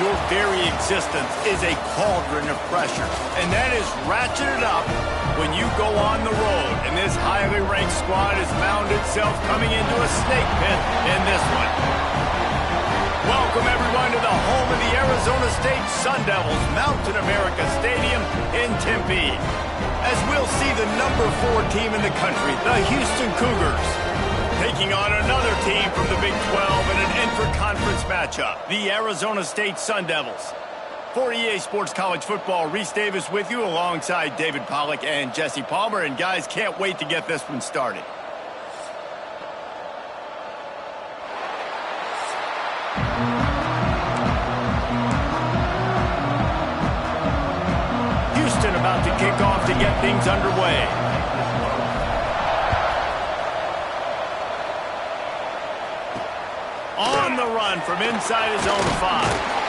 your very existence is a cauldron of pressure. And that is ratcheted up when you go on the road. And this highly ranked squad has found itself coming into a snake pit in this one. Welcome, everyone, to the home of the Arizona State Sun Devils, Mountain America Stadium in Tempe. As we'll see the number 4 team in the country, the Houston Cougars, taking on another team from the Big 12 in an intra-conference matchup, the Arizona State Sun Devils. For EA Sports College Football, Reese Davis with you alongside David Pollack and Jesse Palmer. And guys, can't wait to get this one started. Houston about to kick off to get things underway. On the run from inside his own 5.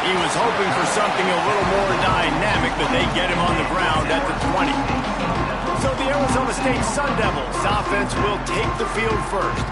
He was hoping for something a little more dynamic, but they get him on the ground at the 20. So the Arizona State Sun Devils offense will take the field first.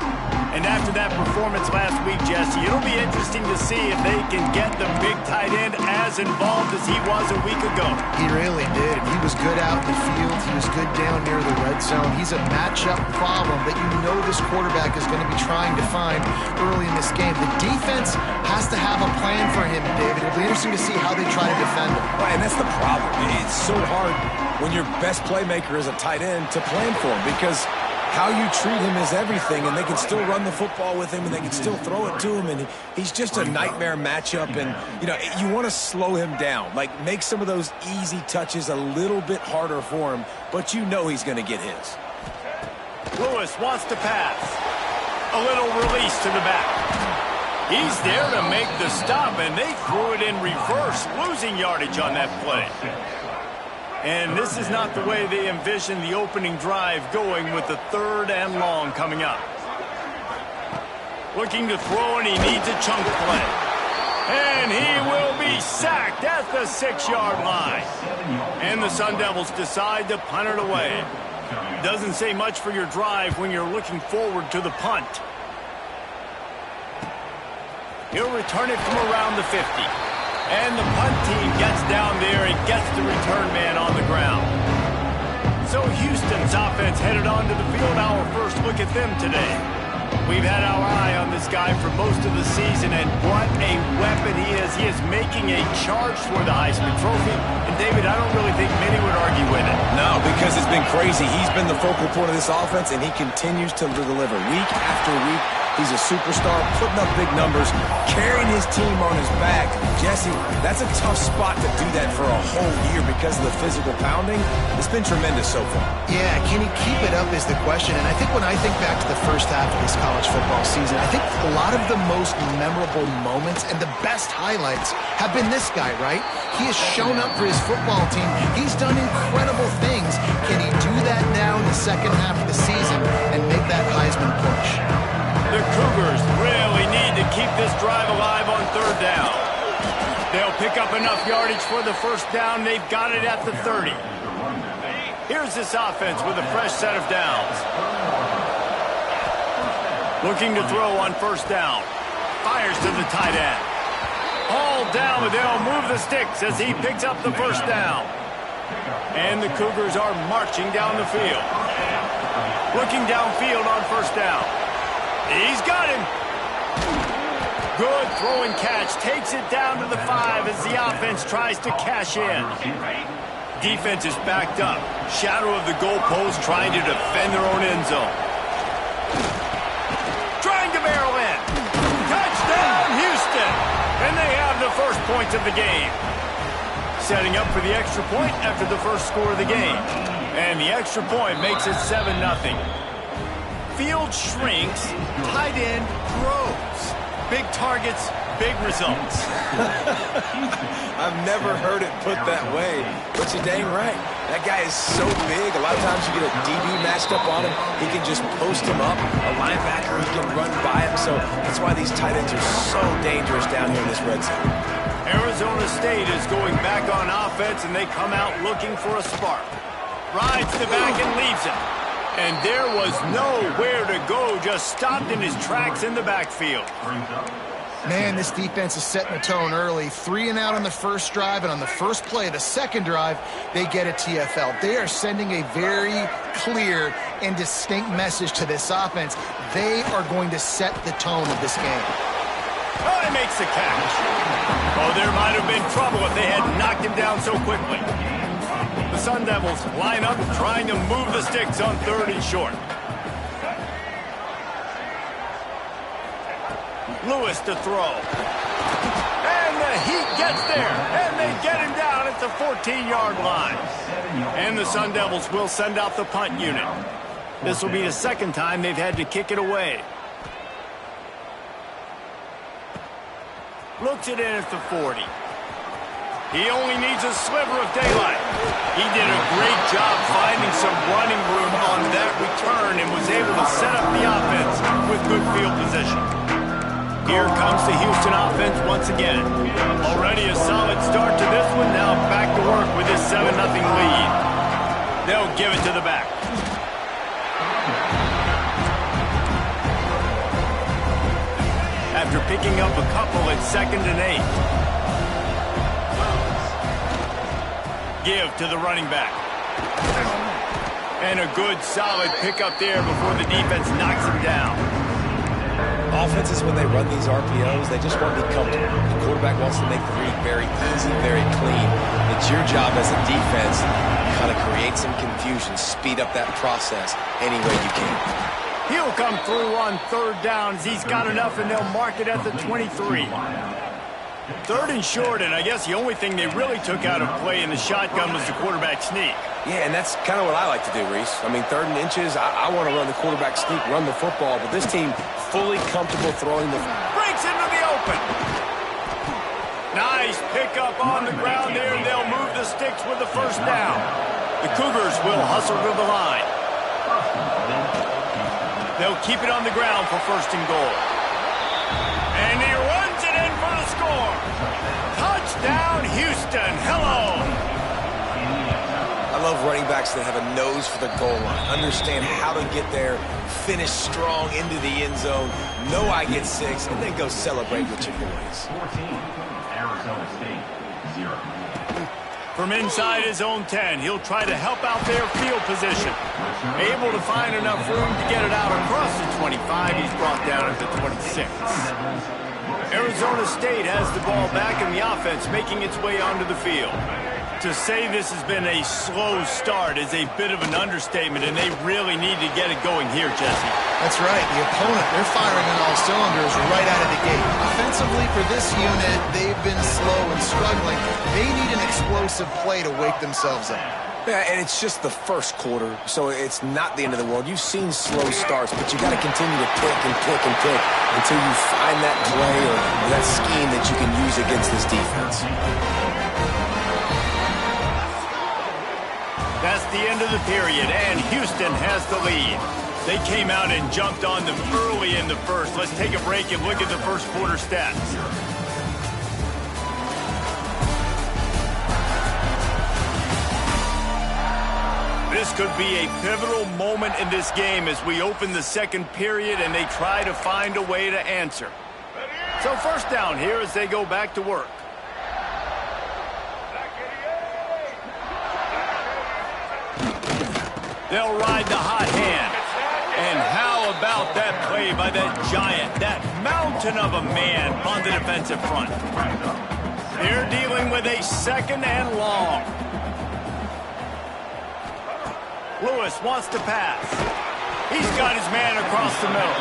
And after that performance last week, Jesse, it'll be interesting to see if they can get the big tight end as involved as he was a week ago. He really did. He was good out in the field. He was good down near the red zone. He's a matchup problem that you know this quarterback is going to be trying to find early in this game. The defense has to have a plan for him, David. It'll be interesting to see how they try to defend him. Right, and that's the problem. It's so hard when your best playmaker is a tight end to plan for him, because how you treat him is everything, and they can still run the football with him, and they can still throw it to him, and he's just a nightmare matchup. And, you know, you want to slow him down, like make some of those easy touches a little bit harder for him, but you know he's going to get his. Lewis wants to pass. A little release to the back. He's there to make the stop, and they threw it in reverse, losing yardage on that play. And this is not the way they envision the opening drive going, with the 3rd and long coming up. Looking to throw, and he needs a chunk play. And he will be sacked at the 6-yard line. And the Sun Devils decide to punt it away. Doesn't say much for your drive when you're looking forward to the punt. He'll return it from around the 50. And the punt team gets down there and gets the return man on the ground. So Houston's offense headed onto the field. Our first look at them today. We've had our eye on this guy for most of the season, and what a weapon he is. He is making a charge for the Heisman Trophy. And, David, I don't really think many would argue with it. No, because it's been crazy. He's been the focal point of this offense, and he continues to deliver week after week. He's a superstar, putting up big numbers, carrying his team on his back. Jesse, that's a tough spot to do that for a whole year because of the physical pounding. It's been tremendous so far. Yeah, can he keep it up is the question. And I think when I think back to the first half of this college football season, I think a lot of the most memorable moments and the best highlights have been this guy, right? He has shown up for his football team. He's done incredible things. Can he do that now in the second half of the season and make that Heisman push? The Cougars really need to keep this drive alive on 3rd down. They'll pick up enough yardage for the 1st down. They've got it at the 30. Here's this offense with a fresh set of downs. Looking to throw on 1st down. Fires to the tight end. All down, but they'll move the sticks as he picks up the 1st down. And the Cougars are marching down the field. Looking downfield on 1st down. He's got him. Good throwing catch. Takes it down to the 5 as the offense tries to cash in. Defense is backed up. Shadow of the goalpost, trying to defend their own end zone. Trying to barrel in. Touchdown, Houston. And they have the first points of the game. Setting up for the extra point after the first score of the game. And the extra point makes it 7-0. Field shrinks, tight end grows. Big targets, big results. I've never heard it put that way, but you're dang right. That guy is so big. A lot of times you get a DB matched up on him. He can just post him up. A linebacker, he can run by him. So that's why these tight ends are so dangerous down here in this red zone. Arizona State is going back on offense, and they come out looking for a spark. Rides the back and leaves him. And there was nowhere to go, just stopped in his tracks in the backfield. Man, this defense is setting the tone early. 3 and out on the first drive, and on the first play of the second drive, they get a TFL. They are sending a very clear and distinct message to this offense. They are going to set the tone of this game. Oh, he makes the catch. Oh, there might have been trouble if they had knocked him down so quickly. The Sun Devils line up trying to move the sticks on 3rd and short. Lewis to throw. And the Heat gets there. And they get him down at the 14-yard line. And the Sun Devils will send out the punt unit. This will be the second time they've had to kick it away. Looks it in at the 40. He only needs a sliver of daylight. He did a great job finding some running room on that return and was able to set up the offense with good field position. Here comes the Houston offense once again. Already a solid start to this one. Now back to work with this 7-0 lead. They'll give it to the back. After picking up a couple at 2nd and 8. Give to the running back. And a good solid pickup there before the defense knocks him down. Offenses, when they run these RPOs, they just want to be comfortable. The quarterback wants to make the read very easy, very clean. It's your job as a defense to kind of create some confusion, speed up that process any way you can. He'll come through on 3rd down as he's got enough, and they'll mark it at the 23. 3rd and short, and I guess the only thing they really took out of play in the shotgun was the quarterback sneak. Yeah, and that's kind of what I like to do, Reese. I mean, 3rd and inches, I want to run the quarterback sneak, run the football, but this team fully comfortable throwing the... Breaks into the open. Nice pickup on the ground there, and they'll move the sticks with the 1st down. The Cougars will hustle to the line. They'll keep it on the ground for 1st and goal. And he runs it in for the score. Touchdown, Houston. Hello. I love running backs that have a nose for the goal line, understand how to get there, finish strong into the end zone, know I get 6, and then go celebrate with your boys. 14, Arizona State, 0. From inside his own 10, he'll try to help out their field position. Able to find enough room to get it out across the 25. He's brought down at the 26. Arizona State has the ball back in the offense, making its way onto the field. To say this has been a slow start is a bit of an understatement, and they really need to get it going here, Jesse. That's right. The opponent, they're firing on all cylinders right out of the gate. Offensively, for this unit, they've been slow and struggling. They need an explosive play to wake themselves up. Yeah, and it's just the first quarter, so it's not the end of the world. You've seen slow starts, but you got to continue to pick and pick and pick until you find that play or that scheme that you can use against this defense. That's the end of the period, and Houston has the lead. They came out and jumped on them early in the first. Let's take a break and look at the first quarter stats. This could be a pivotal moment in this game as we open the second period and they try to find a way to answer. So 1st down here as they go back to work. They'll ride the hot hand. And how about that play by that giant, that mountain of a man on the defensive front? They're dealing with a 2nd and long. Lewis wants to pass. He's got his man across the middle.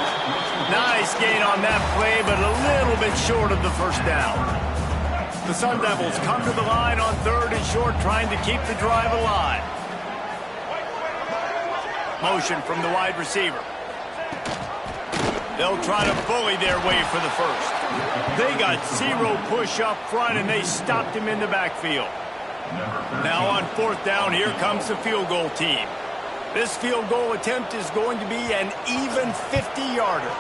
Nice gain on that play, but a little bit short of the 1st down. The Sun Devils come to the line on 3rd and short, trying to keep the drive alive. Motion from the wide receiver. They'll try to bully their way for the 1st. They got 0 push up front, and they stopped him in the backfield. Now on 4th down, here comes the field goal team. This field goal attempt is going to be an even 50-yarder.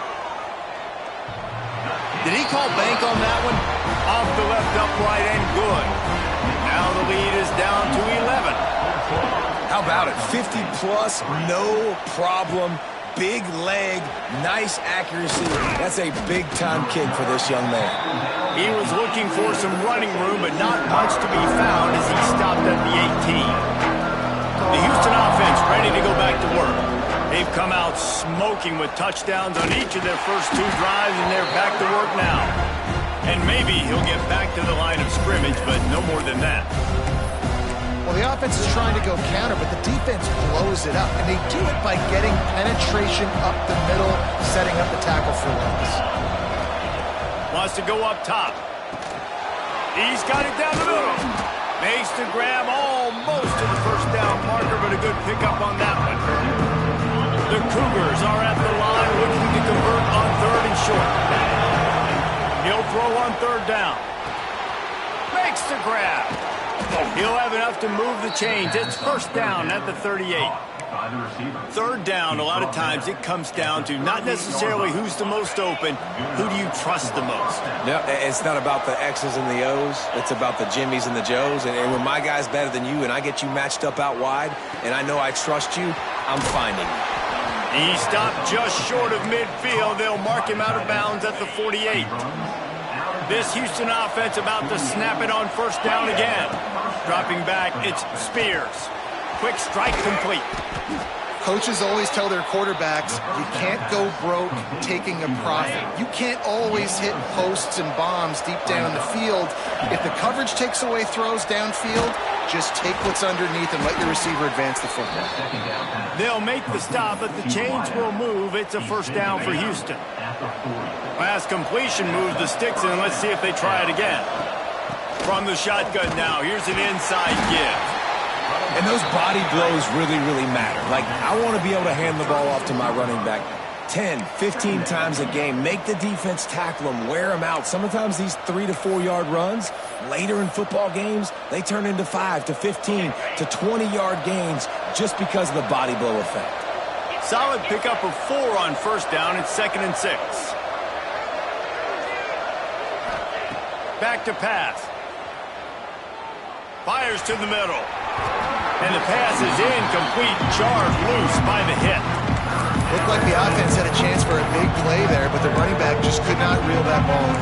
Did he call bank on that one? Off the left upright and good. Now the lead is down to 11. How about it? 50-plus, no problem. big leg, nice accuracy. That's a big-time kick for this young man. He was looking for some running room, but not much to be found as he stopped at the 18. The Houston offense ready to go back to work. They've come out smoking with touchdowns on each of their first 2 drives, and they're back to work now. And maybe he'll get back to the line of scrimmage, but no more than that. Well, the offense is trying to go counter, but the defense blows it up, and they do it by getting penetration up the middle, setting up the tackle for loss. Wants to go up top. He's got it down the middle. Makes the grab almost to the first down marker, but a good pickup on that one. The Cougars are at the line looking to convert on 3rd and short. He'll throw on 3rd down. Makes the grab. He'll have enough to move the chains. It's 1st down at the 38. 3rd down, a lot of times it comes down to not necessarily who's the most open, who do you trust the most? No, it's not about the X's and the O's. It's about the Jimmies and the Joes. And when my guy's better than you and I get you matched up out wide and I know I trust you, I'm finding you. He stopped just short of midfield. They'll mark him out of bounds at the 48. This Houston offense about to snap it on 1st down again. Dropping back, it's Spears. Quick strike complete. Coaches always tell their quarterbacks, you can't go broke taking a profit. You can't always hit posts and bombs deep down the field. If the coverage takes away throws downfield, just take what's underneath and let your receiver advance the football. They'll make the stop, but the chains will move. It's a 1st down for Houston. Pass completion moves the sticks, and let's see if they try it again. From the shotgun now, here's an inside give. And those body blows really, really matter. Like, I want to be able to hand the ball off to my running back 10, 15 times a game. Make the defense tackle them, wear them out. Sometimes these 3 to 4 yard runs, later in football games, they turn into 5 to 15 to 20-yard gains just because of the body blow effect. Solid pickup of 4 on 1st down. It's 2nd and 6. Back to pass. Fires to the middle. And the pass is incomplete. Jarred loose by the hit. Looked like the offense had a chance for a big play there, but the running back just could not reel that ball in.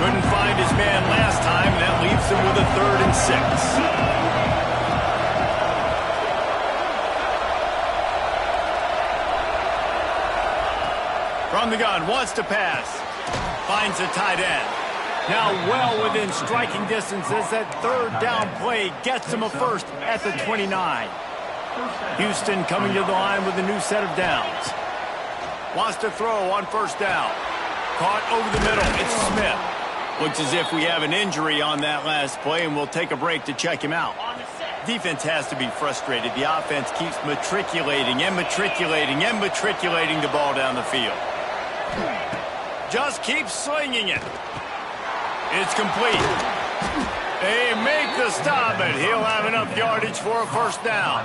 Couldn't find his man last time, and that leaves him with a 3rd and 6. From the gun, wants to pass. Finds the tight end. Now well within striking distance as that 3rd down play gets him a 1st at the 29. Houston coming to the line with a new set of downs. Wants to throw on 1st down. Caught over the middle. It's Smith. Looks as if we have an injury on that last play, and we'll take a break to check him out. Defense has to be frustrated. The offense keeps matriculating and matriculating and matriculating the ball down the field. Just keeps slinging it. It's complete. They make the stop, but he'll have enough yardage for a 1st down.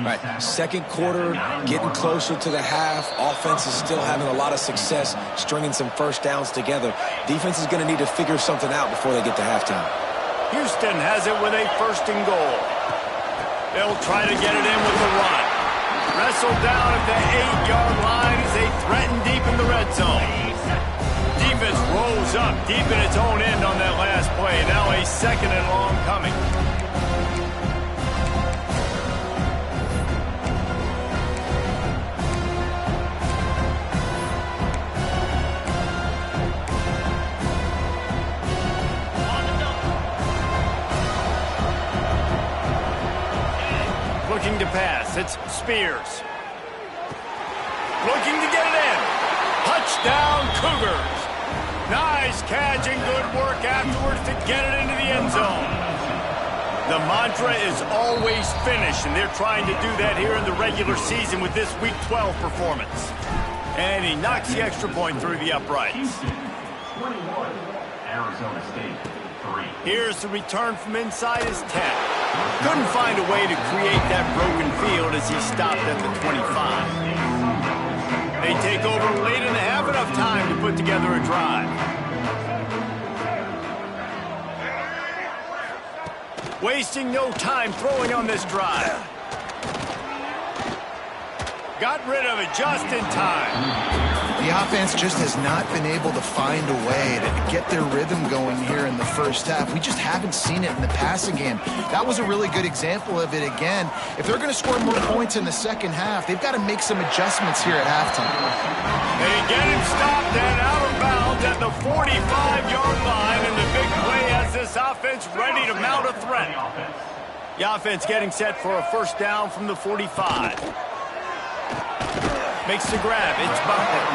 Right, 2nd quarter, getting closer to the half. Offense is still having a lot of success stringing some 1st downs together. Defense is going to need to figure something out before they get to halftime. Houston has it with a 1st and goal. They'll try to get it in with the run. Wrestled down at the 8-yard line as they threaten deep in the red zone. Defense rolls up deep in its own end on that last play. Now a 2nd and long coming. Looking to pass. It's Spears. Looking to get it in. Touchdown, Cougars. Nice catch and good work afterwards to get it into the end zone. The mantra is always finish, and they're trying to do that here in the regular season with this Week 12 performance. And he knocks the extra point through the uprights. 21, Arizona State, 3. Here's the return from inside his 10. Couldn't find a way to create that broken field as he stopped at the 25. They take over late in the half, enough time to put together a drive. Wasting no time throwing on this drive. Got rid of it just in time. The offense just has not been able to find a way to get their rhythm going here in the first half. We just haven't seen it in the passing game. That was a really good example of it again. If they're going to score more points in the second half, they've got to make some adjustments here at halftime. They get him stopped and out of bounds at the 45-yard line, and the big play has this offense ready to mount a threat. The offense getting set for a first down from the 45. Makes the grab. It's Butler.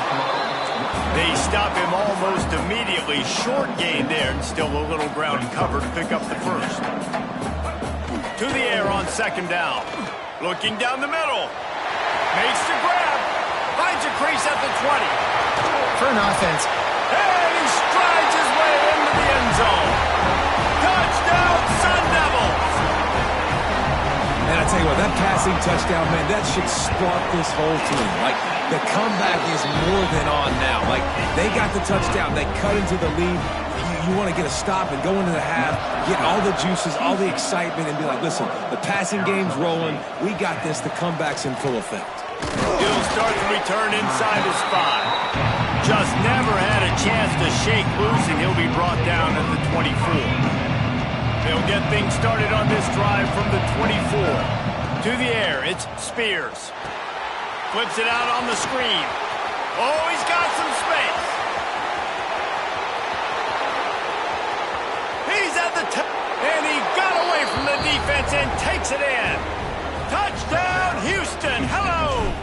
They stop him almost immediately. Short gain there, and still a little ground cover to pick up the first. To the air on second down. Looking down the middle. Makes the grab. Finds a crease at the 20. For an offense. And he strides his way into the end zone. Touchdown, Sun Devils! And I tell you what, that passing touchdown, man, that should spark this whole team. Like, the comeback is more than on now. Like, they got the touchdown. They cut into the lead. You want to get a stop and go into the half, get all the juices, all the excitement, and be like, listen, the passing game's rolling. We got this. The comeback's in full effect. He'll start the return inside his 5. Just never had a chance to shake loose, and he'll be brought down at the 24. They'll get things started on this drive from the 24. To the air, it's Spears. Flips it out on the screen. Oh, he's got some space. He's at the top, and he got away from the defense and takes it in. Touchdown, Houston. Hello.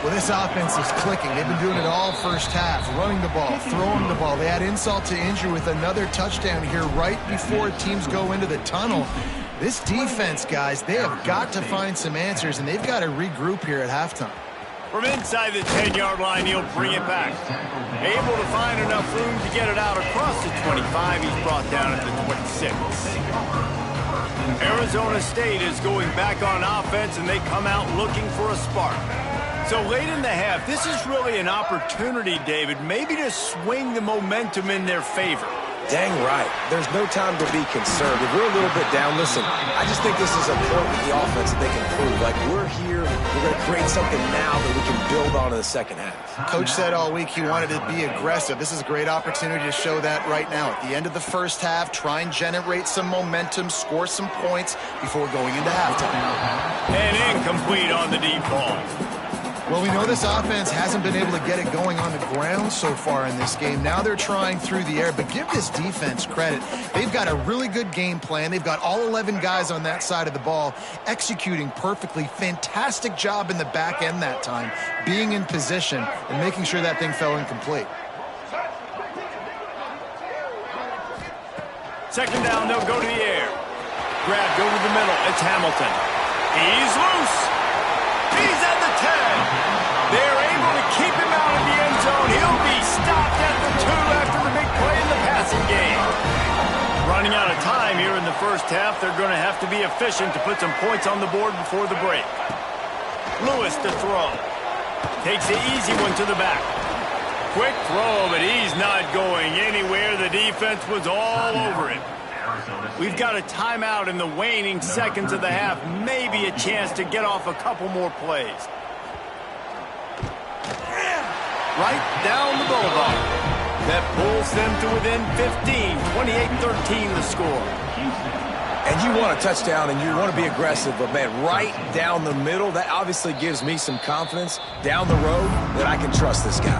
Well, this offense is clicking. They've been doing it all first half, running the ball, throwing the ball. They add insult to injury with another touchdown here right before teams go into the tunnel. This defense, guys, they have got to find some answers, and they've got to regroup here at halftime. From inside the 10-yard line, he'll bring it back. Able to find enough room to get it out across the 25. He's brought down at the 26. Arizona State is going back on offense, and they come out looking for a spark. So late in the half, this is really an opportunity, David, maybe to swing the momentum in their favor. Dang right. There's no time to be concerned. If we're a little bit down, listen, I just think this is a point with the offense that they can prove. Like, we're here, we're going to create something now that we can build on in the second half. Coach said all week he wanted to be aggressive. This is a great opportunity to show that right now. At the end of the first half, try and generate some momentum, score some points before going into halftime. And incomplete on the deep ball. Well, we know this offense hasn't been able to get it going on the ground so far in this game. Now they're trying through the air, but give this defense credit. They've got a really good game plan. They've got all 11 guys on that side of the ball executing perfectly. Fantastic job in the back end that time, being in position and making sure that thing fell incomplete. Second down, they'll go to the air. Grabbed over the middle. It's Hamilton. He's loose. He's at the 10. They're able to keep him out of the end zone. He'll be stopped at the 2 after the big play in the passing game. Running out of time here in the first half. They're going to have to be efficient to put some points on the board before the break. Lewis to throw. Takes the easy one to the back. Quick throw, but he's not going anywhere. The defense was all over him. We've got a timeout in the waning seconds of the half. Maybe a chance to get off a couple more plays. Right down the boulevard. That pulls them to within 15. 28-13 the score. And you want a touchdown and you want to be aggressive, but, man, right down the middle, that obviously gives me some confidence down the road that I can trust this guy.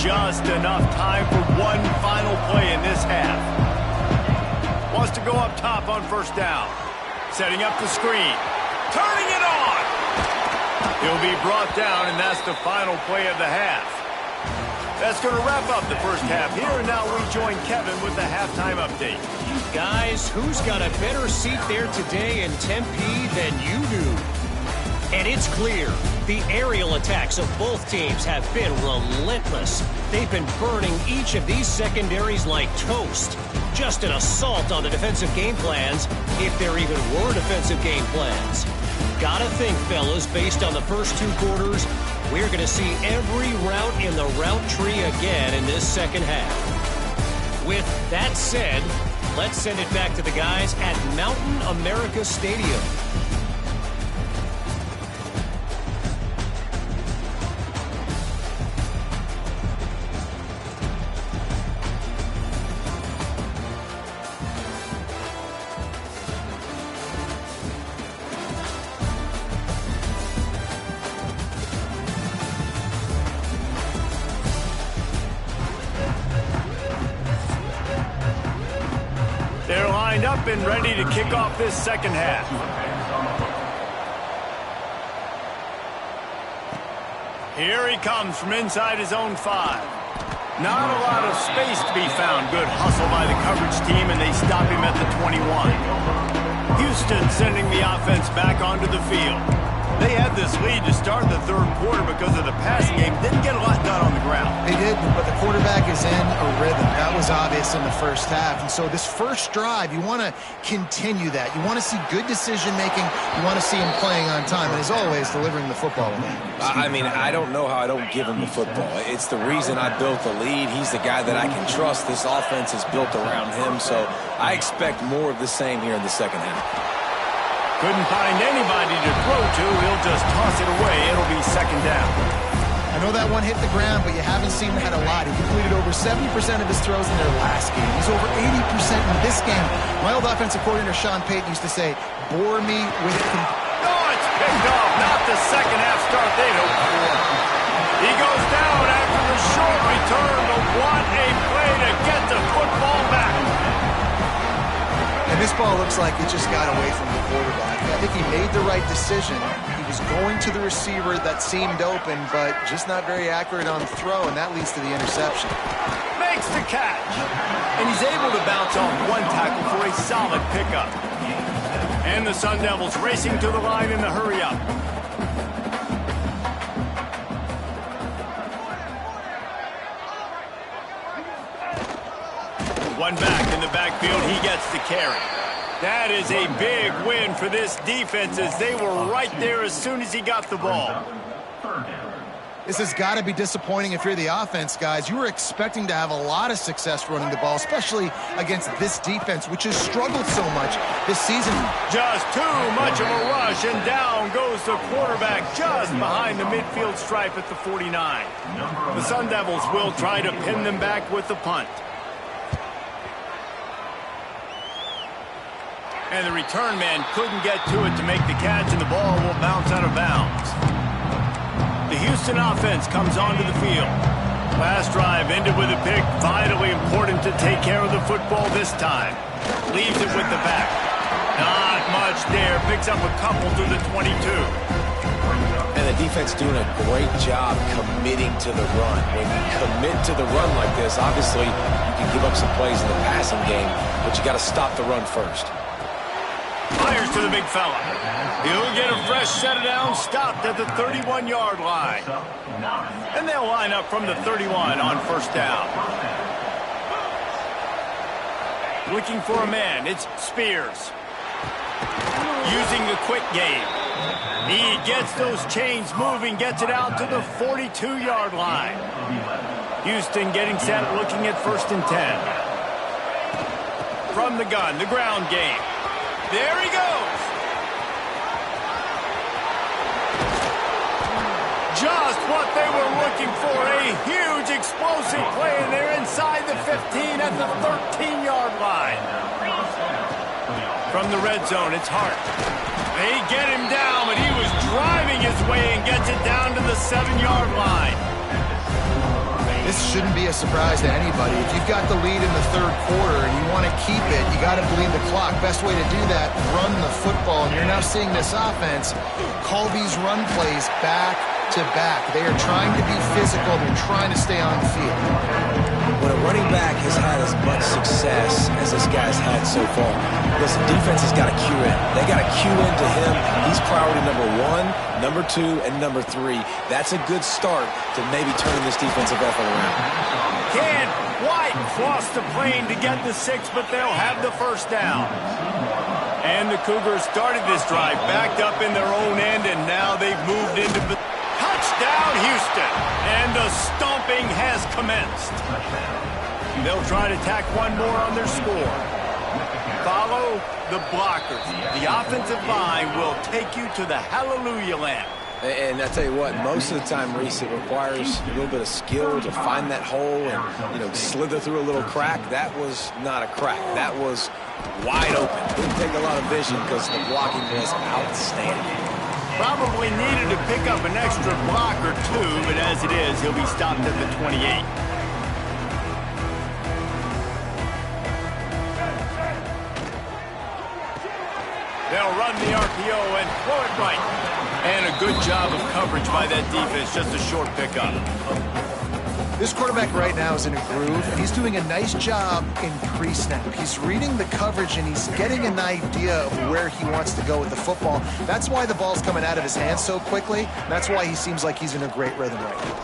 Just enough time for one final play in this half. Wants to go up top on first down. Setting up the screen. Turning it on. He'll be brought down, and that's the final play of the half. That's going to wrap up the first half here, and now we join Kevin with the halftime update. Guys, who's got a better seat there today in Tempe than you do? And it's clear, the aerial attacks of both teams have been relentless. They've been burning each of these secondaries like toast. Just an assault on the defensive game plans, if there even were defensive game plans. gotta think, fellas, based on the first 2 quarters, we're going to see every route in the route tree again in this second half. With that said, let's send it back to the guys at Mountain America Stadium. They're lined up and ready to kick off this second half. Here he comes from inside his own 5. Not a lot of space to be found. Good hustle by the coverage team, and they stop him at the 21. Houston sending the offense back onto the field. They had this lead to start the third quarter because of the passing game. Didn't get a lot done on the ground. They did, but the quarterback is in a rhythm. That was obvious in the first half. And so this first drive, you want to continue that. You want to see good decision-making. You want to see him playing on time. And as always, delivering the football. I mean, I don't know how I don't give him the football. It's the reason I built the lead. He's the guy that I can trust. This offense is built around him. So I expect more of the same here in the second half. Couldn't find anybody to throw to. He'll just toss it away. It'll be second down. I know that one hit the ground, but you haven't seen that a lot. He completed over 70% of his throws in their last game. He's over 80% in this game. My old offensive coordinator, Sean Payton, used to say, bore me with it. Oh, it's picked off. Not the second half start they'd hoped for. He goes down after the short return, but what a play to get the football back. And this ball looks like it just got away from the quarterback. I think he made the right decision. He was going to the receiver that seemed open, but just not very accurate on the throw, and that leads to the interception. Makes the catch. And he's able to bounce off one tackle for a solid pickup. And the Sun Devils racing to the line in the hurry-up. One back in the backfield, he gets the carry. That is a big win for this defense as they were right there as soon as he got the ball. This has got to be disappointing if you're the offense, guys. You were expecting to have a lot of success running the ball, especially against this defense, which has struggled so much this season. Just too much of a rush, and down goes the quarterback just behind the midfield stripe at the 49. The Sun Devils will try to pin them back with the punt. And the return man couldn't get to it to make the catch, and the ball will bounce out of bounds. The Houston offense comes onto the field. Last drive ended with a pick. Vitally important to take care of the football this time. Leaves it with the back. Not much there. Picks up a couple through the 22. And the defense doing a great job committing to the run. When you commit to the run like this, obviously you can give up some plays in the passing game, but you got to stop the run first. Fires to the big fella. He'll get a fresh set it down, stopped at the 31-yard line. And they'll line up from the 31 on first down. Looking for a man, it's Spears. Using the quick game. He gets those chains moving, gets it out to the 42-yard line. Houston getting set, looking at 1st and 10. From the gun, the ground game. There he goes. Just what they were looking for. A huge explosive play, and they're inside the 15 at the 13-yard line. From the red zone, it's Hart. They get him down, but he was driving his way and gets it down to the 7-yard line. This shouldn't be a surprise to anybody. If you've got the lead in the third quarter and you want to keep it, you got to bleed the clock. Best way to do that, run the football. And you're now seeing this offense call these run plays back to back. They are trying to be physical. They're trying to stay on the field. When a running back has had as much success as this guy's had so far, listen, defense has got to cue in. They got to cue into him. He's priority number 1, number 2, and number 3. That's a good start to maybe turning this defensive effort around. Can't quite cross the plane to get the 6, but they'll have the first down. And the Cougars started this drive, backed up in their own end, and now they've moved into the touchdown, Houston. And the stomping has commenced. They'll try to tack one more on their score. Follow the blockers. The offensive line will take you to the hallelujah land. And I tell you what, most of the time, Reese, it requires a little bit of skill to find that hole and, you know, slither through a little crack. That was not a crack. That was wide open. Didn't take a lot of vision because the blocking was outstanding. Probably needed to pick up an extra block or two, but as it is, he'll be stopped at the 28. They'll run the RPO and throw it right. And a good job of coverage by that defense, just a short pickup. This quarterback right now is in a groove, and he's doing a nice job in pre-snap. He's reading the coverage, and he's getting an idea of where he wants to go with the football. That's why the ball's coming out of his hands so quickly. That's why he seems like he's in a great rhythm right now.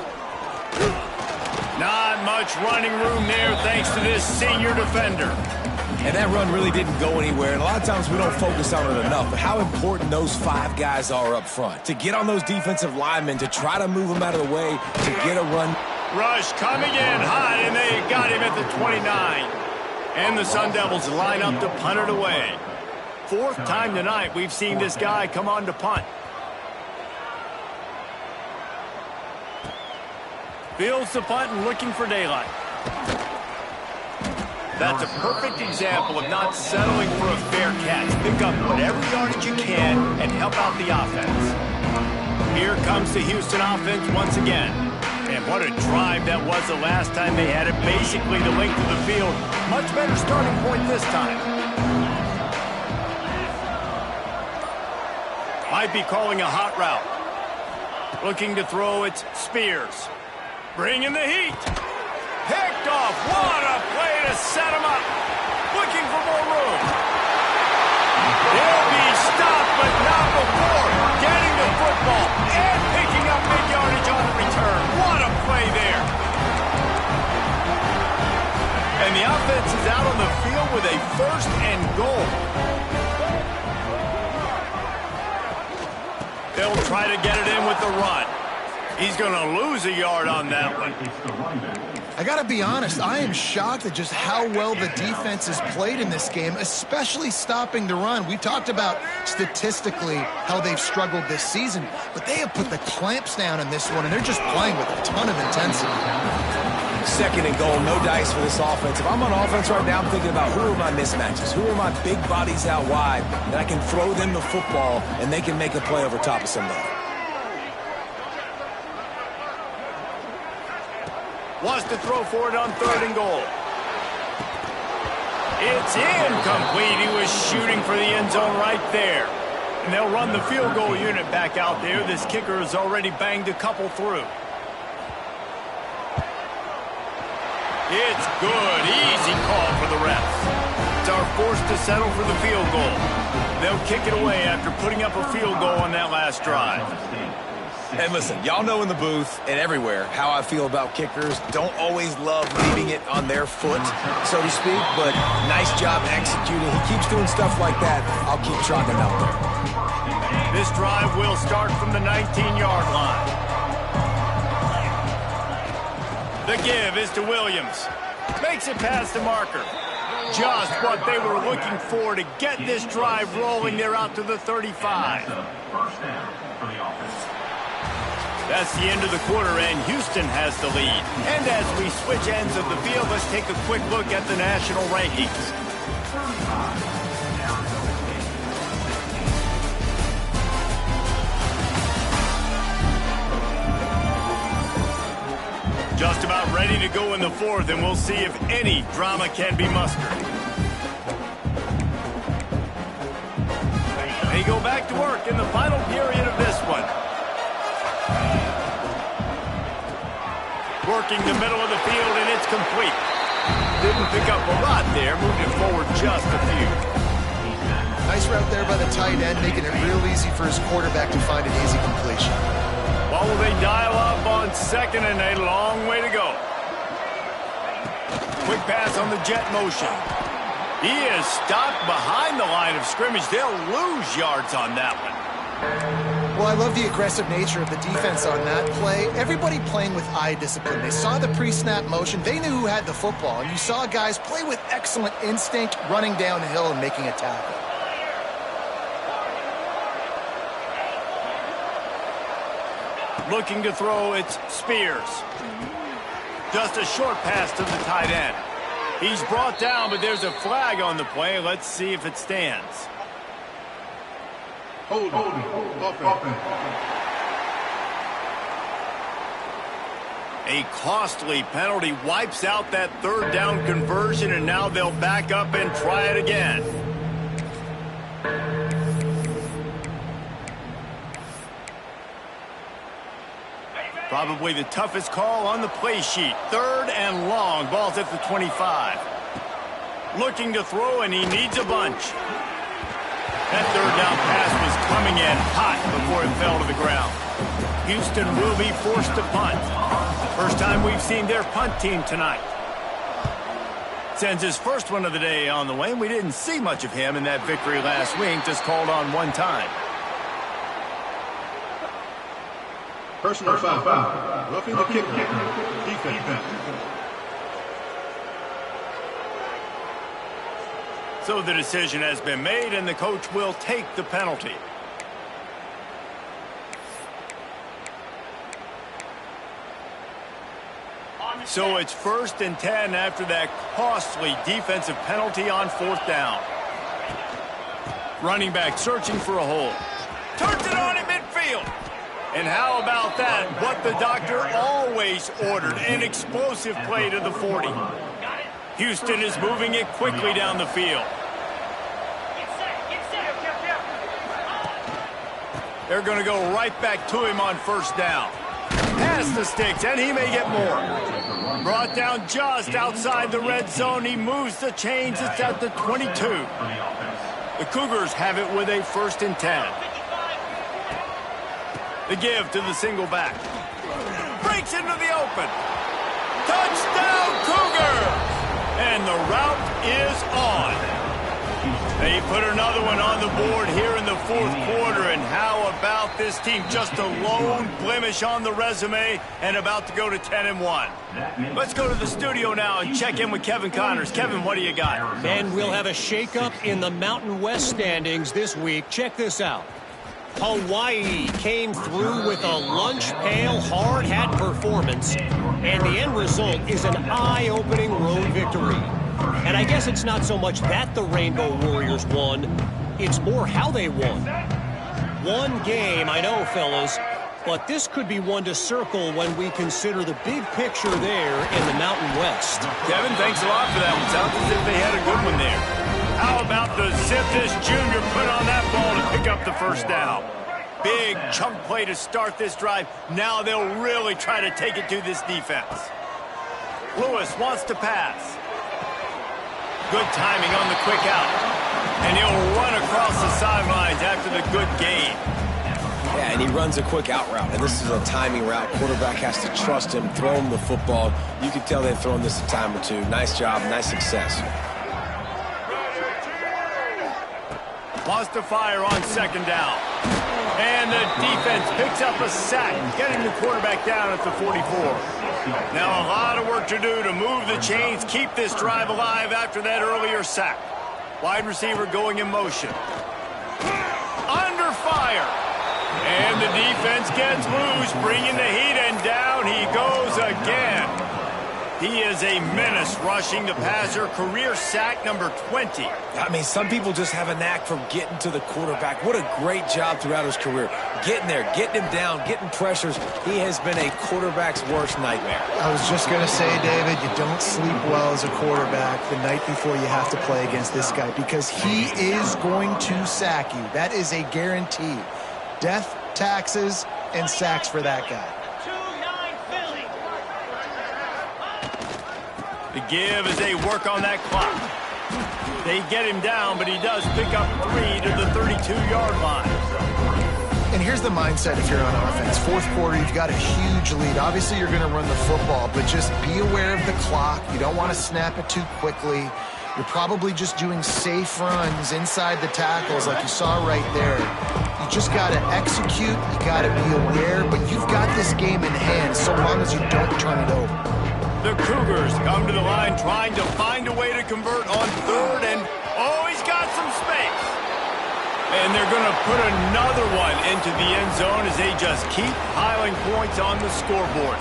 Not much running room there thanks to this senior defender. And that run really didn't go anywhere, and a lot of times we don't focus on it enough, but how important those 5 guys are up front. To get on those defensive linemen, to try to move them out of the way, to get a run. Rush coming in hot, and they got him at the 29. And the Sun Devils line up to punt it away. 4th time tonight we've seen this guy come on to punt. Fields the punt and looking for daylight. That's a perfect example of not settling for a fair catch. Pick up whatever yardage you can and help out the offense. Here comes the Houston offense once again. And what a drive that was the last time they had it. Basically the length of the field. Much better starting point this time. Might be calling a hot route. Looking to throw, it's Spears. Bringing the heat. Picked off. What a play to set him up. Looking for more room. He'll be stopped, but not before getting the football and picking up big yardage on the return. What a play there. And the offense is out on the field with a 1st and goal. They'll try to get it in with the run. He's going to lose a yard on that one. I got to be honest, I am shocked at just how well the defense has played in this game, especially stopping the run. We talked about statistically how they've struggled this season, but they have put the clamps down in this one, and they're just playing with a ton of intensity. 2nd and goal, no dice for this offense. If I'm on offense right now, I'm thinking about who are my mismatches, who are my big bodies out wide, that I can throw them the football, and they can make a play over top of somebody. Wants to throw for it on 3rd and goal. It's incomplete. He was shooting for the end zone right there. And they'll run the field goal unit back out there. This kicker has already banged a couple through. It's good. Easy call for the refs. It's our forced to settle for the field goal. They'll kick it away after putting up a field goal on that last drive. And listen, y'all know in the booth and everywhere how I feel about kickers. Don't always love leaving it on their foot, so to speak, but nice job executing. He keeps doing stuff like that. I'll keep trotting him out there. This drive will start from the 19-yard line. The give is to Williams. Makes it past the marker. Just what they were looking for to get this drive rolling. They're out to the 35. First down for the offense. That's the end of the quarter, and Houston has the lead. And as we switch ends of the field, let's take a quick look at the national rankings. Just about ready to go in the 4th, and we'll see if any drama can be mustered. They go back to work in the final period of this one. Working the middle of the field, and it's complete. Didn't pick up a lot there, moved it forward just a few. Nice route there by the tight end, making it real easy for his quarterback to find an easy completion. Well, will they dial up on 2nd and a long way to go? Quick pass on the jet motion. He is stopped behind the line of scrimmage. They'll lose yards on that one. Well, I love the aggressive nature of the defense on that play. Everybody playing with eye discipline. They saw the pre-snap motion. They knew who had the football. And you saw guys play with excellent instinct, running downhill and making a tackle. Looking to throw, it's Spears. Just a short pass to the tight end. He's brought down, but there's a flag on the play. Let's see if it stands. Hold on. A costly penalty wipes out that third down conversion, and now they'll back up and try it again. Probably the toughest call on the play sheet. 3rd and long. Ball's at the 25. Looking to throw, and he needs a bunch. That third down pass was coming in hot before it fell to the ground. Houston will be forced to punt. First time we've seen their punt team tonight. Sends his first one of the day on the way, and we didn't see much of him in that victory last week, just called on one time. Personal foul. Roughing the kicker. Defense. So the decision has been made, and the coach will take the penalty. So it's 1st and 10 after that costly defensive penalty on 4th down. Running back searching for a hole. Turns it on in midfield. And how about that? What the doctor always ordered, an explosive play to the 40. Houston is moving it quickly down the field. They're going to go right back to him on 1st down. Pass the sticks, and he may get more. Brought down just outside the red zone. He moves the chains. It's at the 22. The Cougars have it with a 1st and 10. The give to the single back. Breaks into the open. Touchdown, Cougars! And the route is on. They put another one on the board here in the 4th quarter. And how about this team? Just a lone blemish on the resume and about to go to 10-1. Let's go to the studio now and check in with Kevin Connors. Kevin, what do you got? And we'll have a shakeup in the Mountain West standings this week. Check this out. Hawaii came through with a lunch pail hard hat performance, and the end result is an eye-opening road victory. And I guess it's not so much that the Rainbow Warriors won, it's more how they won. One game, I know, fellas, but this could be one to circle when we consider the big picture there in the Mountain West. Kevin, thanks a lot for that one. Sounds as if they had a good one there. How about the zip this junior put on that ball to pick up the 1st down? Big chunk play to start this drive. Now they'll really try to take it to this defense. Lewis wants to pass. Good timing on the quick out. And he'll run across the sidelines after the good gain. Yeah, and he runs a quick out route, and this is a timing route. Quarterback has to trust him, throw him the football. You can tell they've thrown this a time or two. Nice job, nice success. Wants to fire on 2nd down. And the defense picks up a sack, getting the quarterback down at the 44. Now a lot of work to do to move the chains, keep this drive alive after that earlier sack. Wide receiver going in motion. Under fire. And the defense gets loose, bringing the heat, and down he goes again. He is a menace rushing the passer. Career sack number 20. I mean, some people just have a knack for getting to the quarterback. What a great job throughout his career. Getting there, getting him down, getting pressures. He has been a quarterback's worst nightmare. I was just going to say, David, you don't sleep well as a quarterback the night before you have to play against this guy because he is going to sack you. That is a guarantee. Death, taxes, and sacks for that guy. The give as they work on that clock. They get him down, but he does pick up 3 to the 32-yard line. And here's the mindset if you're on offense. 4th quarter, you've got a huge lead. Obviously, you're going to run the football, but just be aware of the clock. You don't want to snap it too quickly. You're probably just doing safe runs inside the tackles like you saw right there. You just got to execute. You got to be aware, but you've got this game in hand so long as you don't turn it over. The Cougars come to the line trying to find a way to convert on third, and oh, he's got some space. And they're going to put another one into the end zone as they just keep piling points on the scoreboard.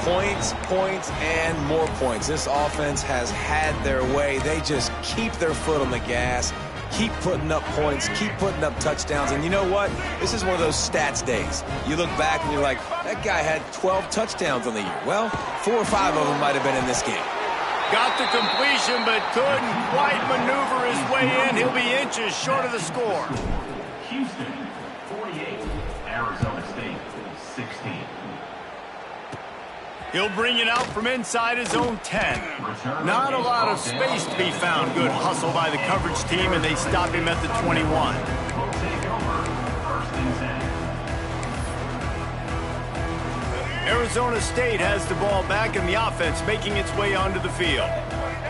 Points, points, and more points. This offense has had their way. They just keep their foot on the gas, keep putting up points, keep putting up touchdowns. And you know what? This is one of those stats days. You look back and you're like, that guy had 12 touchdowns on the year. Well, 4 or 5 of them might have been in this game. Got the completion, but couldn't quite maneuver his way in. He'll be inches short of the score. Houston, 48. Arizona State, 16. He'll bring it out from inside his own 10. Not a lot of space to be found. Good hustle by the coverage team, and they stop him at the 21. Will take over, 1st and 10. Arizona State has the ball back, and the offense making its way onto the field.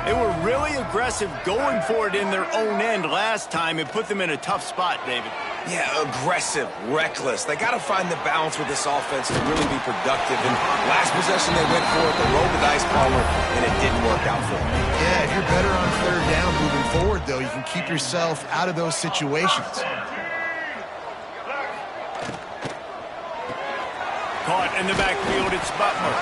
They were really aggressive going for it in their own end last time. It put them in a tough spot, David. Yeah, aggressive, reckless. They got to find the balance with this offense to really be productive. And last possession they went for it, they rolled the dice, Palmer, and it didn't work out for them. Yeah, if you're better on third down moving forward, though, you can keep yourself out of those situations. Caught in the backfield, it's Butler.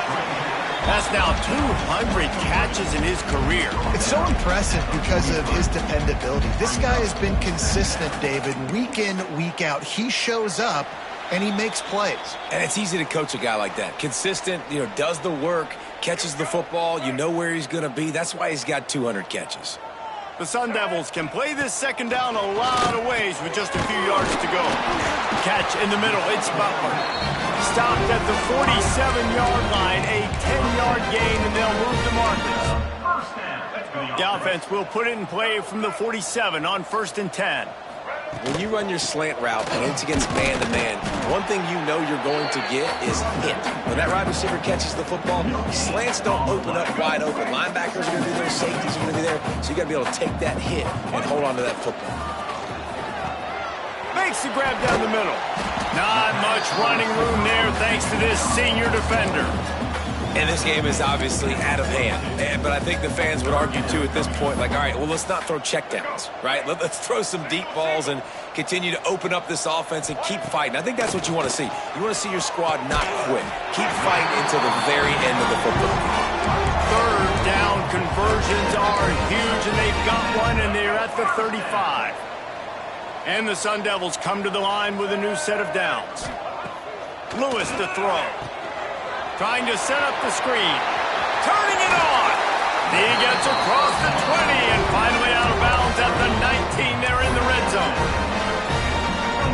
That's now 200 catches in his career. It's so impressive because of his dependability. This guy has been consistent, David, week in, week out. He shows up, and he makes plays. And it's easy to coach a guy like that. Consistent, does the work, catches the football, you know where he's going to be. That's why he's got 200 catches. The Sun Devils can play this second down a lot of ways with just a few yards to go. Catch in the middle, it's Butler. Stopped at the 47-yard line, a 10-yard gain, and they'll move to Marcus. The offense will put it in play from the 47 on 1st and 10. When you run your slant route and it's against man-to-man, one thing you know you're going to get is hit. When that wide receiver catches the football, slants don't open up wide open. Linebackers are going to be there, safeties are going to be there, so you got to be able to take that hit and hold on to that football. Makes the grab down the middle. Not much running room there thanks to this senior defender. And this game is obviously out of hand. But I think the fans would argue, too, at this point, like, all right, well, let's not throw checkdowns, right? Let's throw some deep balls and continue to open up this offense and keep fighting. I think that's what you want to see. You want to see your squad not quit. Keep fighting until the very end of the football. Third down conversions are huge, and they've got one, and they're at the 35. And the Sun Devils come to the line with a new set of downs. Lewis to throw. Trying to set up the screen. Turning it on. He gets across the 20 and finally out of bounds at the 19. They're in the red zone.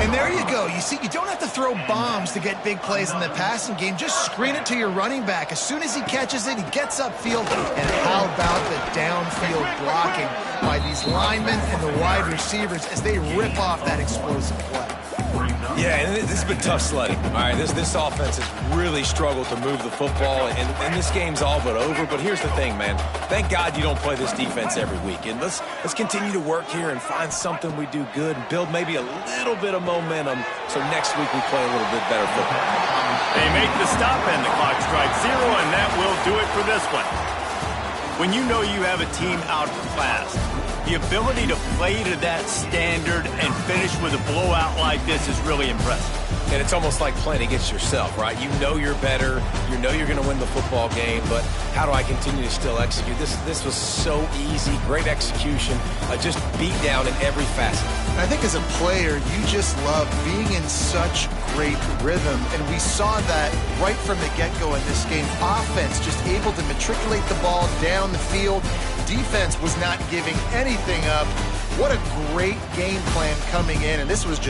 And there you go. You see, you don't have to throw bombs to get big plays in the passing game. Just screen it to your running back. As soon as he catches it, he gets upfield. And how about the downfield blocking by these linemen and the wide receivers as they rip off that explosive play? Yeah, and this has been tough sledding. All right, this offense has really struggled to move the football, and this game's all but over. But here's the thing, man. Thank God you don't play this defense every week. And let's continue to work here and find something we do good and build maybe a little bit of momentum so next week we play a little bit better football. They make the stop, and the clock strikes 0, and that will do it for this one. When you know you have a team outclassed, the ability to play to that standard and finish with a blowout like this is really impressive. And it's almost like playing against yourself, right? You know you're better. You know you're going to win the football game, but how do I continue to still execute? This was so easy. Great execution. Just beat down in every facet. I think as a player, you just love being in such great rhythm, and we saw that right from the get-go in this game. Offense just able to matriculate the ball down the field. Defense was not giving anything up. What a great game plan coming in, and this was just